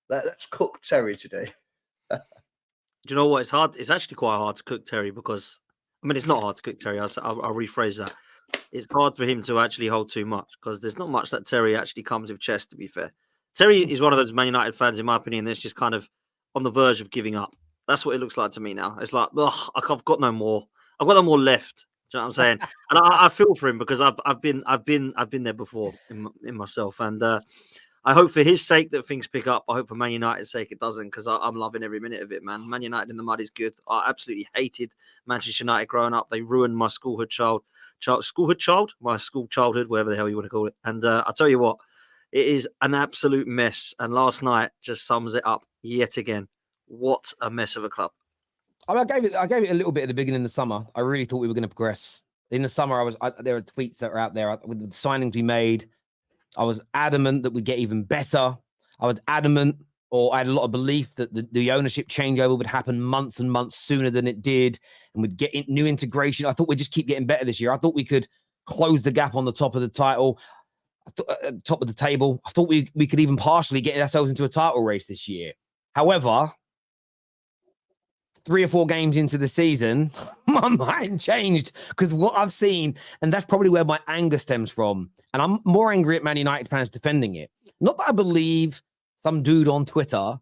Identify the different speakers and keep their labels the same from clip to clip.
Speaker 1: Let's cook Terry today.
Speaker 2: Do you know what? It's hard. It's actually quite hard to cook Terry because, I mean, it's not hard to cook Terry. I'll rephrase that. It's hard for him to actually hold too much because there's not much that Terry actually comes with chest, to be fair. Terry is one of those Man United fans, in my opinion, that's just kind of on the verge of giving up. That's what it looks like to me now. It's like, ugh, I've got no more. I've got no more left. Do you know what I'm saying? And I feel for him because I've been there before in myself, and I hope for his sake that things pick up. I hope for Man United's sake it doesn't, because I'm loving every minute of it, man. Man United in the mud is good. I absolutely hated Manchester United growing up. They ruined my school childhood, whatever the hell you want to call it. And I tell you what, it is an absolute mess. And last night just sums it up yet again. What a mess of a club.
Speaker 3: I gave it a little bit at the beginning of the summer. I really thought we were going to progress. In the summer, there are tweets that were out there with the signings we made. I was adamant that we'd get even better. I was adamant, or I had a lot of belief that the ownership changeover would happen months and months sooner than it did, and we'd get new integration. I thought we'd just keep getting better this year. I thought we could close the gap on the top of the title, top of the table. I thought we could even partially get ourselves into a title race this year. However, 3 or 4 games into the season, my mind changed because what I've seen, and that's probably where my anger stems from. And I'm more angry at Man United fans defending it. Not that I believe some dude on Twitter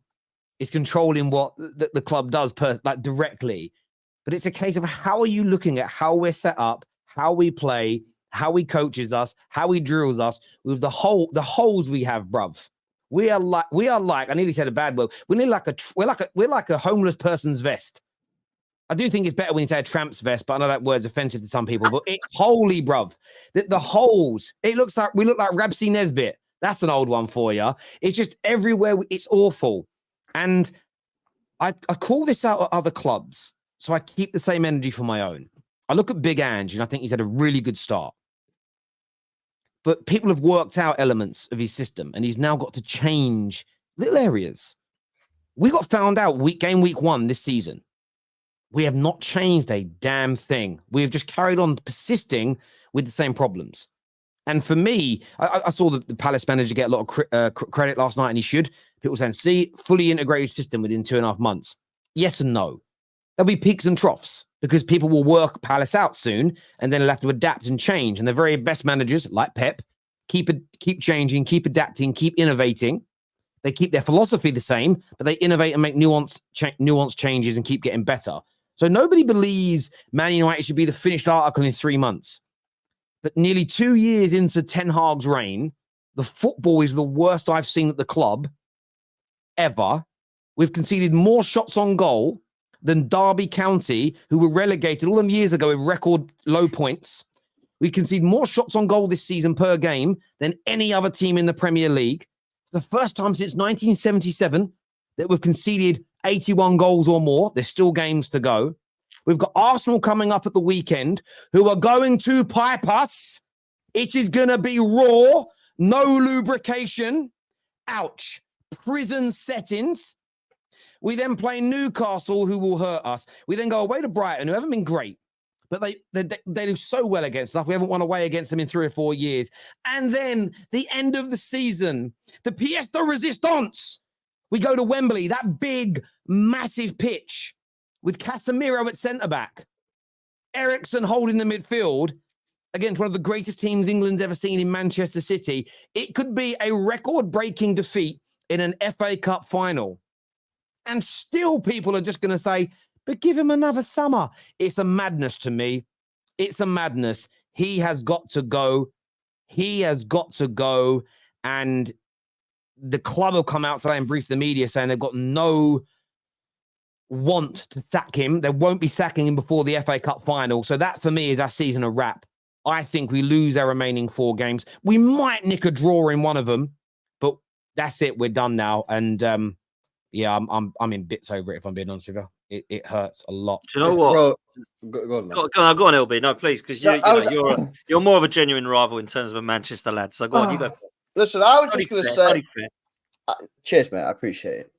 Speaker 3: is controlling what the club does directly, but it's a case of how are you looking at how we're set up, how we play, how he coaches us, how he drills us with the holes we have, bruv. We are like I nearly said a bad word. We're like a homeless person's vest. I do think it's better when you say a tramp's vest, but I know that word's offensive to some people. But it's holy, bruv. The holes. We look like Rabsi Nesbitt. That's an old one for you. It's just everywhere. It's awful. And I call this out at other clubs, so I keep the same energy for my own. I look at Big Ange, and I think he's had a really good start. But people have worked out elements of his system, and he's now got to change little areas. We got found out week 1 this season. We have not changed a damn thing. We have just carried on persisting with the same problems. And for me, I saw the Palace manager get a lot of credit last night, and he should. People saying, see, fully integrated system within 2.5 months. Yes and no. There'll be peaks and troughs because people will work Palace out soon, and then they'll have to adapt and change. And the very best managers, like Pep, keep changing, keep adapting, keep innovating. They keep their philosophy the same, but they innovate and make nuanced changes and keep getting better. So nobody believes Man United should be the finished article in 3 months. But nearly 2 years into Ten Hag's reign, the football is the worst I've seen at the club ever. We've conceded more shots on goal than Derby County, who were relegated all them years ago with record low points. We concede more shots on goal this season per game than any other team in the Premier League. It's the first time since 1977 that we've conceded 81 goals or more. There's still games to go. We've got Arsenal coming up at the weekend, who are going to pipe us. It is going to be raw, no lubrication. Ouch. Prison settings. We then play Newcastle, who will hurt us. We then go away to Brighton, who haven't been great, but they do so well against us. We haven't won away against them in 3 or 4 years. And then the end of the season, the pièce de résistance. We go to Wembley, that big, massive pitch with Casemiro at centre-back, Eriksen holding the midfield against one of the greatest teams England's ever seen in Manchester City. It could be a record-breaking defeat in an FA Cup final. And still people are just going to say, but give him another summer. It's a madness to me. It's a madness. He has got to go. He has got to go. And the club will come out today and brief the media saying they've got no want to sack him. They won't be sacking him before the FA Cup final. So that, for me, is our season a wrap. I think we lose our remaining 4 games. We might nick a draw in one of them, but that's it. We're done now. And yeah, I'm in bits over it, if I'm being honest with you. It hurts a lot.
Speaker 2: Do you know what?
Speaker 1: Bro, go on, man.
Speaker 2: Go on, LB. No, please, because you're more of a genuine rival in terms of a Manchester lad. So go on, you go.
Speaker 1: Listen, I was just going to say... cheers, mate. I appreciate it.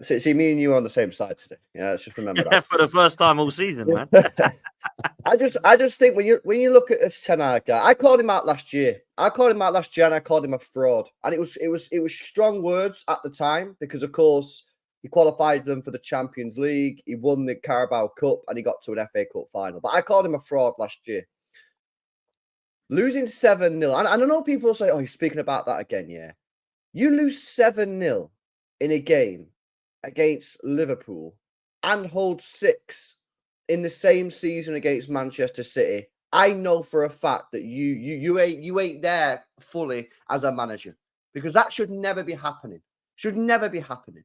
Speaker 1: See, me and you are on the same side today. Yeah, let's just remember that.
Speaker 2: For the first time all season, man.
Speaker 1: I just think when you look at this Ten Hag guy, I called him out last year. And I called him a fraud. And it was strong words at the time because, of course, he qualified them for the Champions League. He won the Carabao Cup and he got to an FA Cup final. But I called him a fraud last year. Losing 7-0. And I know people say, oh, you're speaking about that again, yeah. You lose 7-0 in a game against Liverpool and hold 6 in the same season against Manchester City. I know for a fact that you ain't there fully as a manager because that should never be happening. Should never be happening.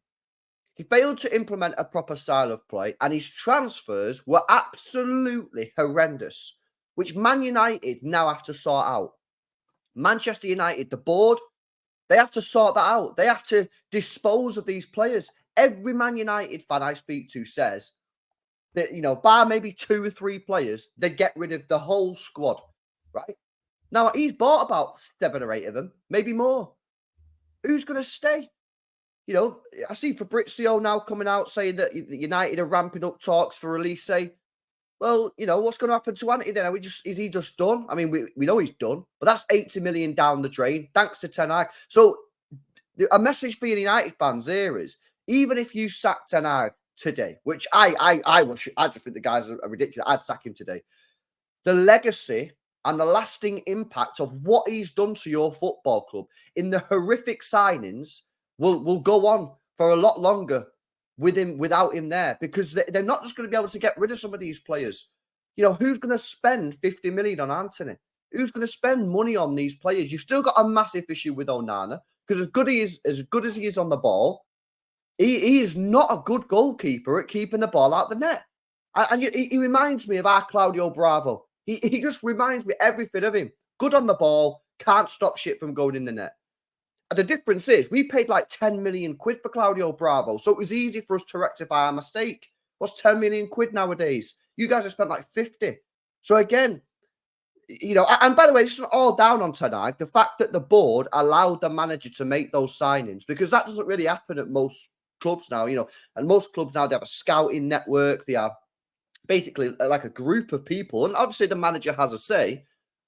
Speaker 1: He failed to implement a proper style of play and his transfers were absolutely horrendous, which Man United now have to sort out. Manchester United, the board, they have to sort that out. They have to dispose of these players. Every Man United fan I speak to says that, bar maybe 2 or 3 players, they get rid of the whole squad, right? Now, he's bought about 7 or 8 of them, maybe more. Who's going to stay? I see Fabrizio now coming out saying that United are ramping up talks for Elise. Well, what's going to happen to Ante then? Is he just done? I mean, we know he's done, but that's 80 million down the drain, thanks to Ten Hag. So a message for United fans here is, even if you sack Ten Hag today, which I just think the guys are ridiculous, I'd sack him today. The legacy and the lasting impact of what he's done to your football club in the horrific signings will go on for a lot longer without him there, because they're not just going to be able to get rid of some of these players. Who's going to spend 50 million on Anthony? Who's going to spend money on these players? You've still got a massive issue with Onana because as good as he is on the ball, he is not a good goalkeeper at keeping the ball out the net. And he reminds me of our Claudio Bravo. He just reminds me everything of him. Good on the ball, can't stop shit from going in the net. The difference is we paid like 10 million quid for Claudio Bravo, so it was easy for us to rectify our mistake. What's 10 million quid nowadays? You guys have spent like 50. So again, and by the way, this is all down on Ten Hag. The fact that the board allowed the manager to make those signings, because that doesn't really happen at most clubs now, and most clubs now, they have a scouting network. They have basically like a group of people, and obviously the manager has a say.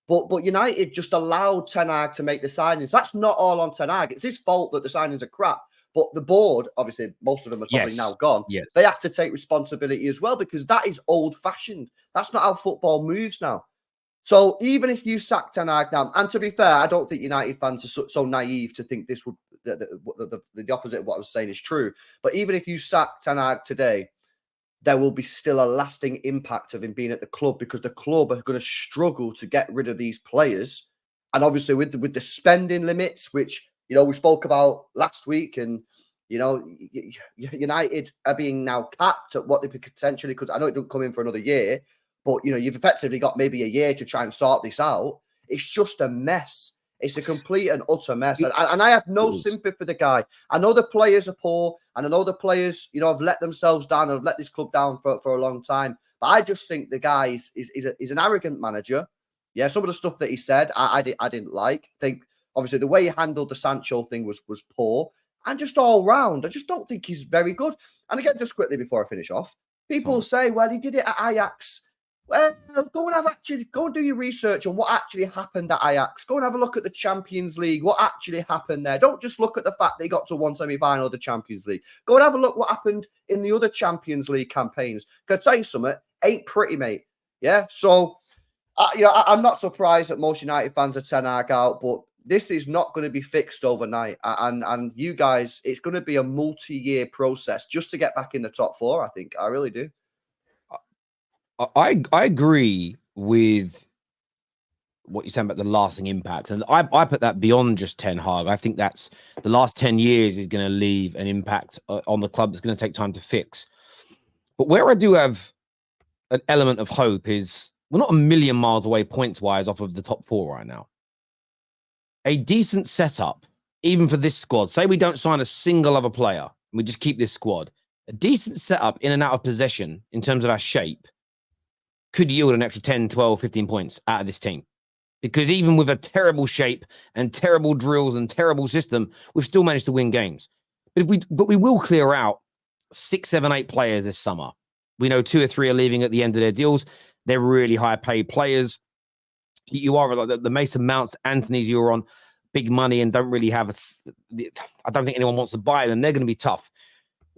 Speaker 1: But United just allowed Ten Hag to make the signings. That's not all on Ten Hag. It's his fault that the signings are crap. But the board, obviously, most of them are probably now gone.
Speaker 3: Yes.
Speaker 1: They have to take responsibility as well because that is old-fashioned. That's not how football moves now. So even if you sack Ten Hag now, and to be fair, I don't think United fans are so naive to think this would the opposite of what I was saying is true. But even if you sack Ten Hag today, there will be still a lasting impact of him being at the club because the club are going to struggle to get rid of these players. And obviously with the spending limits, which, we spoke about last week, and, United are being now capped at what they potentially could. I know it don't come in for another year, but, you've effectively got maybe a year to try and sort this out. It's just a mess. It's a complete and utter mess. And I have no sympathy for the guy. I know the players are poor, and I know the players, have let themselves down and have let this club down for a long time. But I just think the guy is an arrogant manager. Yeah, some of the stuff that he said, I didn't like. I think, obviously, the way he handled the Sancho thing was poor. And just all round, I just don't think he's very good. And again, just quickly before I finish off, people say, well, he did it at Ajax. Well, go and do your research on what actually happened at Ajax. Go and have a look at the Champions League, what actually happened there. Don't just look at the fact they got to one semi-final of the Champions League. Go and have a look what happened in the other Champions League campaigns. Can I tell you something? Ain't pretty, mate. Yeah, so I'm not surprised that most United fans are Ten Hag out, but this is not going to be fixed overnight. And you guys, it's going to be a multi-year process just to get back in the top 4, I think. I really do.
Speaker 3: I agree with what you're saying about the lasting impact. And I put that beyond just Ten Hag. I think that's the last 10 years is going to leave an impact on the club that's going to take time to fix. But where I do have an element of hope is we're not a million miles away points-wise off of the top 4 right now. A decent setup, even for this squad. Say we don't sign a single other player, and we just keep this squad. A decent setup in and out of possession in terms of our shape could yield an extra 10, 12, 15 points out of this team. Because even with a terrible shape and terrible drills and terrible system, we've still managed to win games. But we will clear out 6, 7, 8 players this summer. We know 2 or 3 are leaving at the end of their deals. They're really high paid players. You are like the Mason Mounts, Anthony's, you're on big money and don't really have I don't think anyone wants to buy them. They're going to be tough.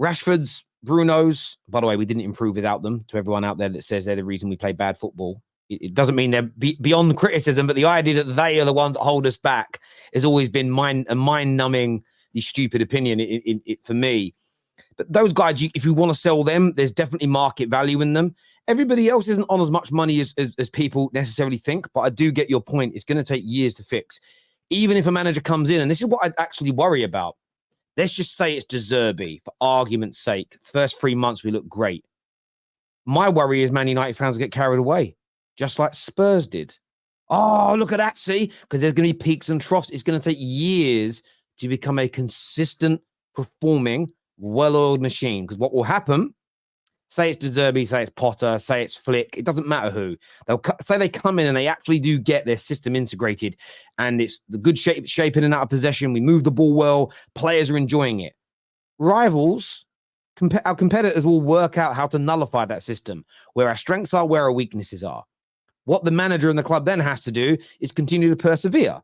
Speaker 3: Rashford's, Bruno's, by the way, we didn't improve without them. To everyone out there that says they're the reason we play bad football, it doesn't mean they're beyond the criticism, but the idea that they are the ones that hold us back has always been a mind-numbing, stupid opinion for me. But those guys, if you want to sell them, there's definitely market value in them. Everybody else isn't on as much money as people necessarily think, but I do get your point. It's going to take years to fix. Even if a manager comes in, and this is what I actually worry about. Let's just say it's De Zerbi, for argument's sake. The first 3 months, we look great. My worry is Man United fans get carried away, just like Spurs did. Oh, look at that, see? Because there's going to be peaks and troughs. It's going to take years to become a consistent, performing, well-oiled machine. Because what will happen, say it's De Zerbi, say it's Potter, say it's Flick, it doesn't matter who. They'll say they come in and they actually do get their system integrated, and it's the good shape in and out of possession. We move the ball well. Players are enjoying it. Rivals, our competitors will work out how to nullify that system, where our strengths are, where our weaknesses are. What the manager and the club then has to do is continue to persevere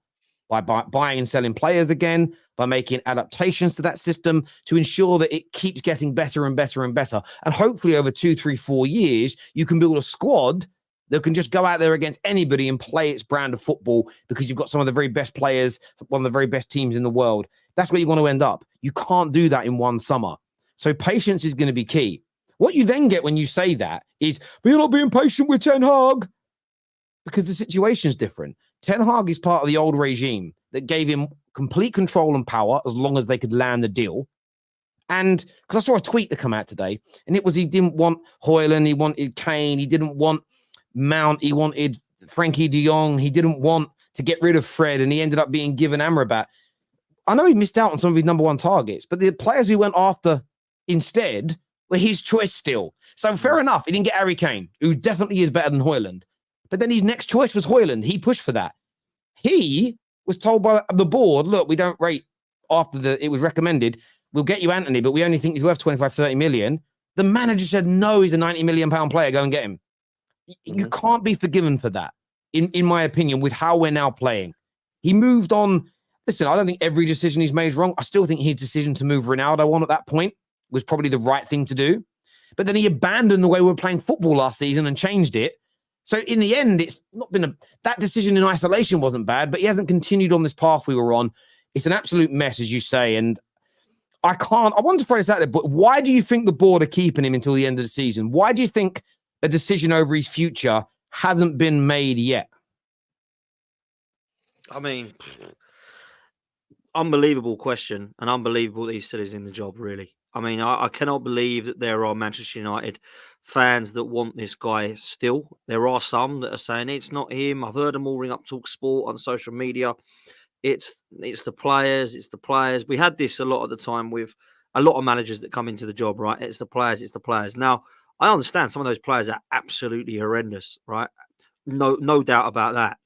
Speaker 3: by buying and selling players again, by making adaptations to that system to ensure that it keeps getting better and better and better. And hopefully over 2, 3, 4 years, you can build a squad that can just go out there against anybody and play its brand of football because you've got some of the very best players, one of the very best teams in the world. That's where you want to end up. You can't do that in one summer. So patience is going to be key. What you then get when you say that is, but you're not being patient with Ten Hag, because the situation is different. Ten Hag is part of the old regime that gave him complete control and power as long as they could land the deal. And because I saw a tweet that come out today, and it was he didn't want Højlund, he wanted Kane, he didn't want Mount, he wanted Frankie de Jong, he didn't want to get rid of Fred, and he ended up being given Amrabat. I know he missed out on some of his number one targets, but the players we went after instead were his choice still. So fair enough, he didn't get Harry Kane, who definitely is better than Højlund. But then his next choice was Højlund. He pushed for that. He was told by the board, look, we don't rate after it was recommended. We'll get you Anthony, but we only think he's worth 25, 30 million. The manager said, no, he's a 90 million pound player. Go and get him. You can't be forgiven for that, in my opinion, with how we're now playing. He moved on. Listen, I don't think every decision he's made is wrong. I still think his decision to move Ronaldo on at that point was probably the right thing to do. But then he abandoned the way we were playing football last season and changed it. So in the end, it's not been that decision in isolation wasn't bad, but he hasn't continued on this path we were on. It's an absolute mess, as you say. And I want to throw this out there, but why do you think the board are keeping him until the end of the season? Why do you think a decision over his future hasn't been made yet?
Speaker 2: I mean, unbelievable question, and unbelievable that he still is in the job, really. I mean, I cannot believe that there are Manchester United fans that want this guy still. There are some that are saying it's not him. I've heard them all ring up Talk Sport on social media. It's the players. It's the players. We had this a lot of the time with a lot of managers that come into the job, right? It's the players. It's the players. Now, I understand some of those players are absolutely horrendous, right? No doubt about that.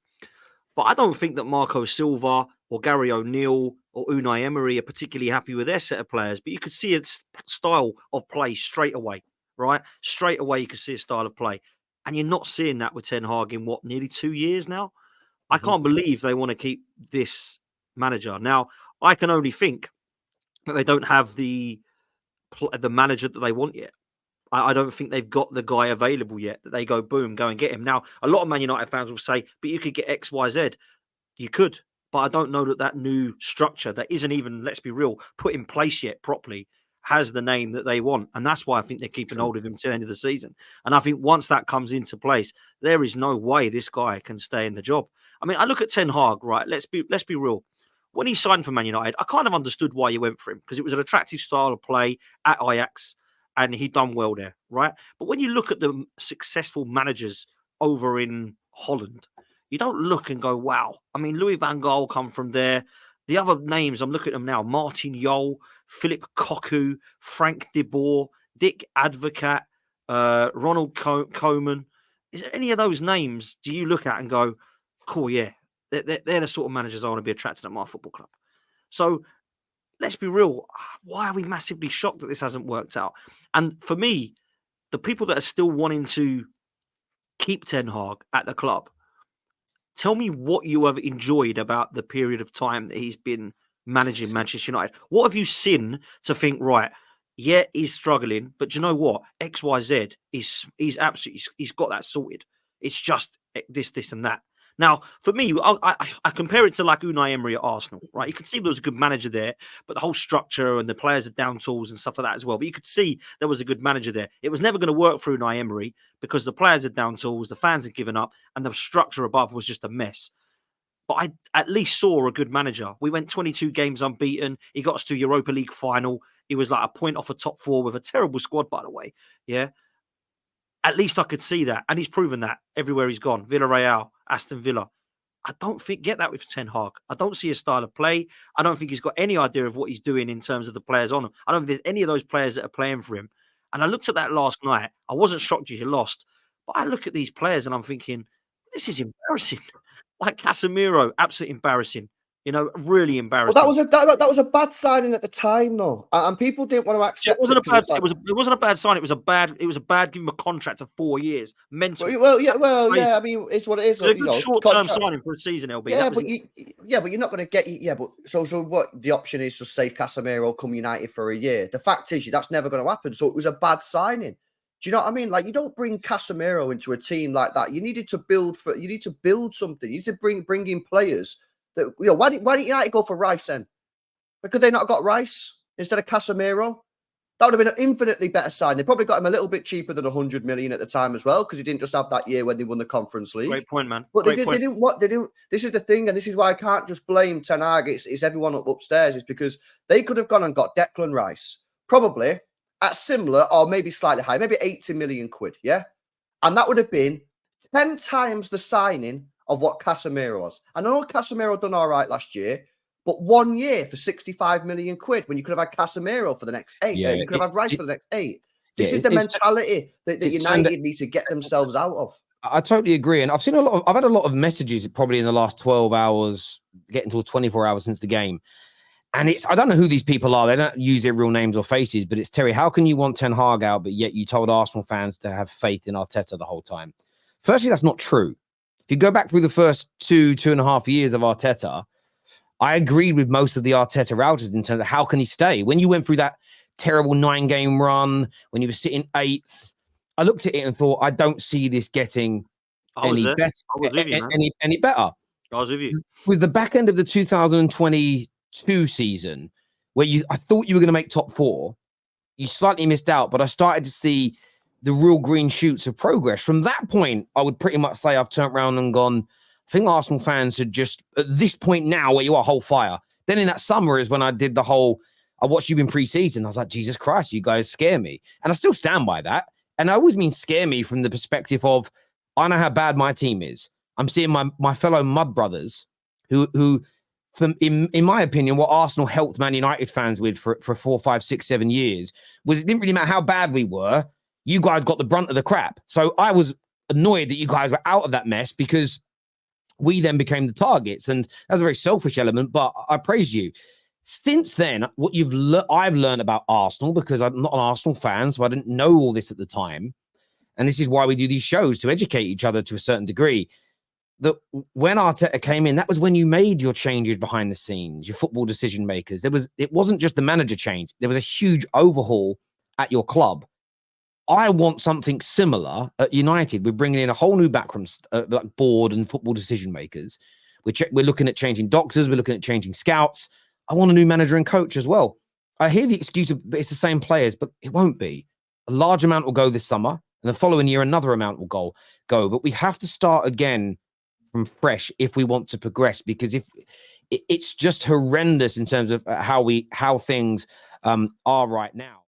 Speaker 2: But I don't think that Marco Silva or Gary O'Neill or Unai Emery are particularly happy with their set of players. But you could see a style of play straight away, right? Straight away, you could see a style of play. And you're not seeing that with Ten Hag in, nearly 2 years now? I can't believe they want to keep this manager. Now, I can only think that they don't have the manager that they want yet. I don't think they've got the guy available yet that they go, boom, go and get him. Now, a lot of Man United fans will say, but you could get X, Y, Z. You could, but I don't know that new structure that isn't even, let's be real, put in place yet properly has the name that they want. And that's why I think they're keeping hold of him to the end of the season. And I think once that comes into place, there is no way this guy can stay in the job. I mean, I look at Ten Hag, right? Let's be real. When he signed for Man United, I kind of understood why he went for him because it was an attractive style of play at Ajax. And he'd done well there, right? But when you look at the successful managers over in Holland, you don't look and go, wow. I mean, Louis van Gaal come from there. The other names, I'm looking at them now, Martin Jol, Philip Cocu, Frank de Boer, Dick Advocat, Ronald Koeman. Is there any of those names do you look at and go, cool, yeah, they're the sort of managers I want to be attracted at my football club. So let's be real. Why are we massively shocked that this hasn't worked out? And for me, the people that are still wanting to keep Ten Hag at the club, tell me what you have enjoyed about the period of time that he's been managing Manchester United. What have you seen to think, right, yeah, he's struggling, but you know what? XYZ he's absolutely he's got that sorted. It's just this, and that. Now, for me, I compare it to like Unai Emery at Arsenal, right? You could see there was a good manager there, but the whole structure and the players are down tools and stuff like that as well. But you could see there was a good manager there. It was never going to work for Unai Emery because the players are down tools, the fans had given up, and the structure above was just a mess. But I at least saw a good manager. We went 22 games unbeaten. He got us to Europa League final. He was like a point off a top four with a terrible squad, by the way. Yeah. At least I could see that. And he's proven that everywhere he's gone. Villarreal, Aston Villa. I don't get that with Ten Hag. I don't see a style of play. I don't think he's got any idea of what he's doing in terms of the players on him. I don't think there's any of those players that are playing for him. And I looked at that last night. I wasn't shocked you lost. But I look at these players and I'm thinking, this is embarrassing. Like Casemiro, absolutely embarrassing. You know, really embarrassing.
Speaker 1: Well, that was a bad signing at the time, though, and people didn't want to accept
Speaker 2: it. It wasn't a bad sign. It was a bad. Give him a contract of 4 years. Mental.
Speaker 1: Yeah. I mean, it's what it is.
Speaker 2: It's a good short-term signing for a season, LB.
Speaker 1: Yeah, but you're not going to get. Yeah, but so what? The option is to say Casemiro come United for a year. The fact is, that's never going to happen. So it was a bad signing. Do you know what I mean? Like, you don't bring Casemiro into a team like that. You needed to build You need to build something. You need to bring in players. That, why didn't United go for Rice then? Could they not have got Rice instead of Casemiro? That would have been an infinitely better sign. They probably got him a little bit cheaper than 100 million at the time as well, because he didn't just have that year when they won the Conference League.
Speaker 2: Great point, man.
Speaker 1: But they didn't. This is the thing, and this is why I can't just blame Ten Hag. It's everyone upstairs. It's because they could have gone and got Declan Rice, probably at similar or maybe slightly higher, maybe 80 million quid, yeah? And that would have been 10 times the signing of what Casemiro was. I know Casemiro done all right last year, but 1 year for 65 million quid when you could have had Casemiro for the next 8.
Speaker 3: Yeah,
Speaker 1: you could have had Rice for the next 8. This is the mentality that United need to get themselves out of.
Speaker 3: I totally agree. And I've had a lot of messages probably in the last 12 hours, getting to 24 hours since the game. And I don't know who these people are. They don't use their real names or faces, but it's Terry. How can you want Ten Hag out, but yet you told Arsenal fans to have faith in Arteta the whole time? Firstly, that's not true. If you go back through the first 2.5 years of Arteta, I agreed with most of the Arteta routers in terms of how can he stay. When you went through that terrible 9-game run, when you were sitting 8th, I looked at it and thought, I don't see this getting any better. Any better.
Speaker 2: I was with you.
Speaker 3: With the back end of the 2022 season, where I thought you were going to make top 4, you slightly missed out, but I started to see the real green shoots of progress. From that point, I would pretty much say I've turned around and gone, I think Arsenal fans should just, at this point now where you are, hold fire. Then in that summer is when I did I watched you in pre-season. I was like, Jesus Christ, you guys scare me. And I still stand by that. And I always mean scare me from the perspective of, I know how bad my team is. I'm seeing my fellow mud brothers who in my opinion, what Arsenal helped Man United fans with for 4, 5, 6, 7 years was it didn't really matter how bad we were. You guys got the brunt of the crap. So I was annoyed that you guys were out of that mess because we then became the targets. And that's a very selfish element, but I praise you. Since then, what I've learned about Arsenal, because I'm not an Arsenal fan, so I didn't know all this at the time. And this is why we do these shows, to educate each other to a certain degree. That when Arteta came in, that was when you made your changes behind the scenes, your football decision makers. It wasn't just the manager change. There was a huge overhaul at your club. I want something similar at United. We're bringing in a whole new backroom like board and football decision makers. We're looking at changing doctors. We're looking at changing scouts. I want a new manager and coach as well. I hear the excuse of it's the same players, but it won't be. A large amount will go this summer, and the following year another amount will go. But we have to start again from fresh if we want to progress, because if it's just horrendous in terms of how things are right now.